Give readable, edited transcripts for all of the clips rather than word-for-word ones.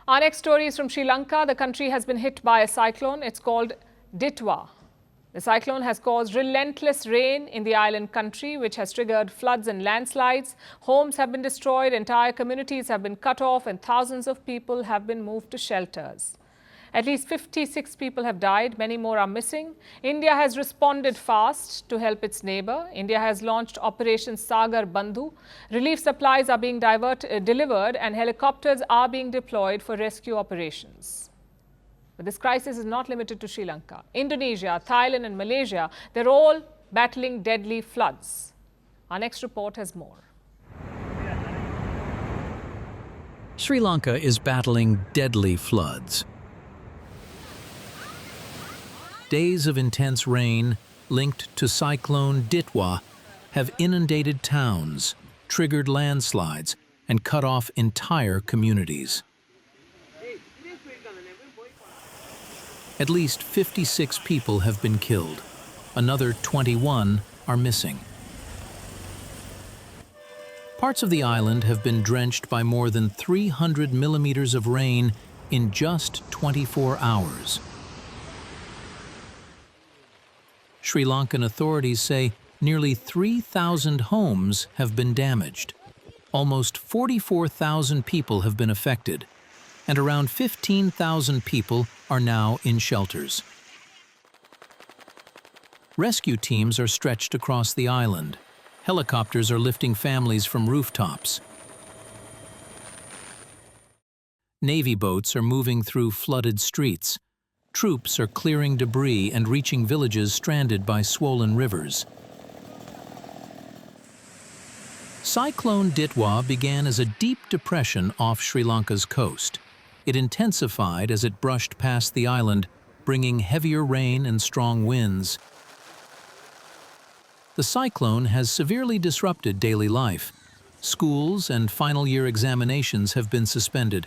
Our next story is from Sri Lanka. The country has been hit by a cyclone. It's called Ditwah. The cyclone has caused relentless rain in the island country, which has triggered floods and landslides. Homes have been destroyed, entire communities have been cut off, and thousands of people have been moved to shelters. At least 56 people have died, many more are missing. India has responded fast to help its neighbor. India has launched Operation Sagar Bandhu. Relief supplies are being delivered and helicopters are being deployed for rescue operations. But this crisis is not limited to Sri Lanka. Indonesia, Thailand and Malaysia, they're all battling deadly floods. Our next report has more. Sri Lanka is battling deadly floods. Days of intense rain linked to Cyclone Ditwah have inundated towns, triggered landslides, and cut off entire communities. At least 56 people have been killed. Another 21 are missing. Parts of the island have been drenched by more than 300 millimeters of rain in just 24 hours. Sri Lankan authorities say nearly 3,000 homes have been damaged. Almost 44,000 people have been affected, and around 15,000 people are now in shelters. Rescue teams are stretched across the island. Helicopters are lifting families from rooftops. Navy boats are moving through flooded streets. Troops are clearing debris and reaching villages stranded by swollen rivers. Cyclone Ditwah began as a deep depression off Sri Lanka's coast. It intensified as it brushed past the island, bringing heavier rain and strong winds. The cyclone has severely disrupted daily life. Schools and final-year examinations have been suspended.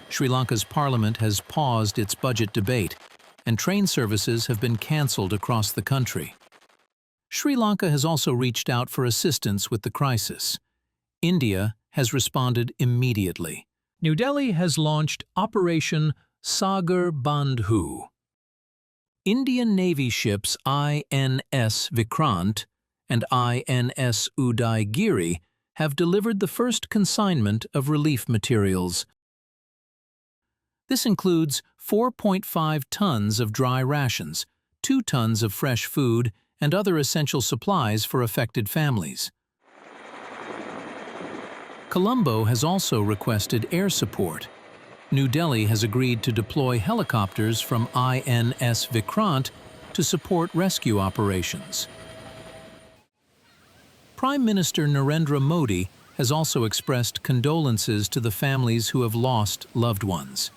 Sri Lanka's parliament has paused its budget debate, and train services have been cancelled across the country. Sri Lanka has also reached out for assistance with the crisis. India has responded immediately. New Delhi has launched Operation Sagar Bandhu. Indian Navy ships INS Vikrant and INS Udaygiri have delivered the first consignment of relief materials. This includes 4.5 tons of dry rations, 2 tons of fresh food, and other essential supplies for affected families. Colombo has also requested air support. New Delhi has agreed to deploy helicopters from INS Vikrant to support rescue operations. Prime Minister Narendra Modi has also expressed condolences to the families who have lost loved ones.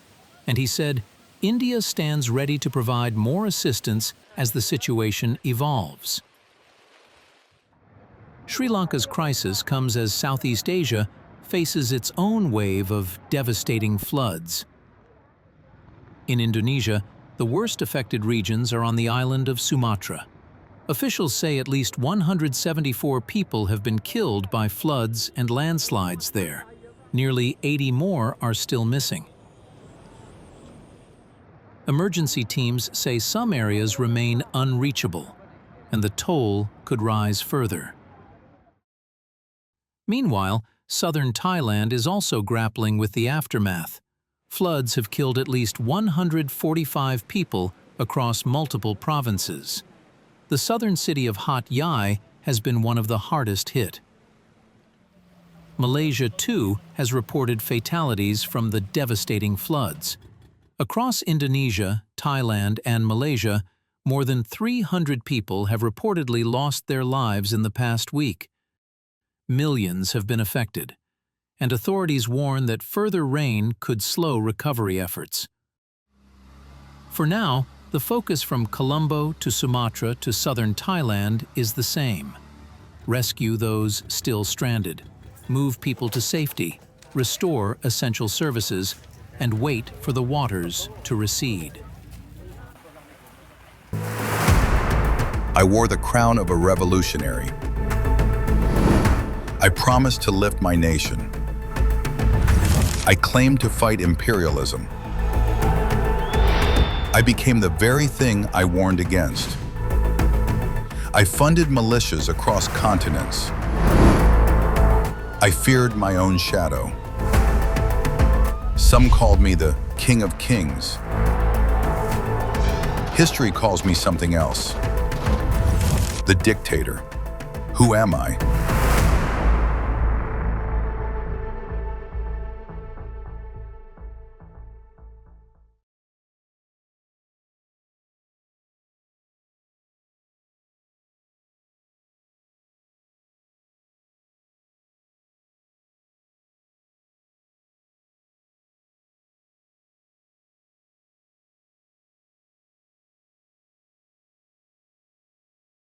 And he said, India stands ready to provide more assistance as the situation evolves. Sri Lanka's crisis comes as Southeast Asia faces its own wave of devastating floods. In Indonesia, the worst affected regions are on the island of Sumatra. Officials say at least 174 people have been killed by floods and landslides there. Nearly 80 more are still missing. Emergency teams say some areas remain unreachable, and the toll could rise further. Meanwhile, southern Thailand is also grappling with the aftermath. Floods have killed at least 145 people across multiple provinces. The southern city of Hat Yai has been one of the hardest hit. Malaysia, too, has reported fatalities from the devastating floods. Across Indonesia, Thailand, and Malaysia, more than 300 people have reportedly lost their lives in the past week. Millions have been affected, and authorities warn that further rain could slow recovery efforts. For now, the focus from Colombo to Sumatra to southern Thailand is the same. Rescue those still stranded, move people to safety, restore essential services, and wait for the waters to recede. I wore the crown of a revolutionary. I promised to lift my nation. I claimed to fight imperialism. I became the very thing I warned against. I funded militias across continents. I feared my own shadow. Some called me the King of Kings. History calls me something else. The dictator. Who am I?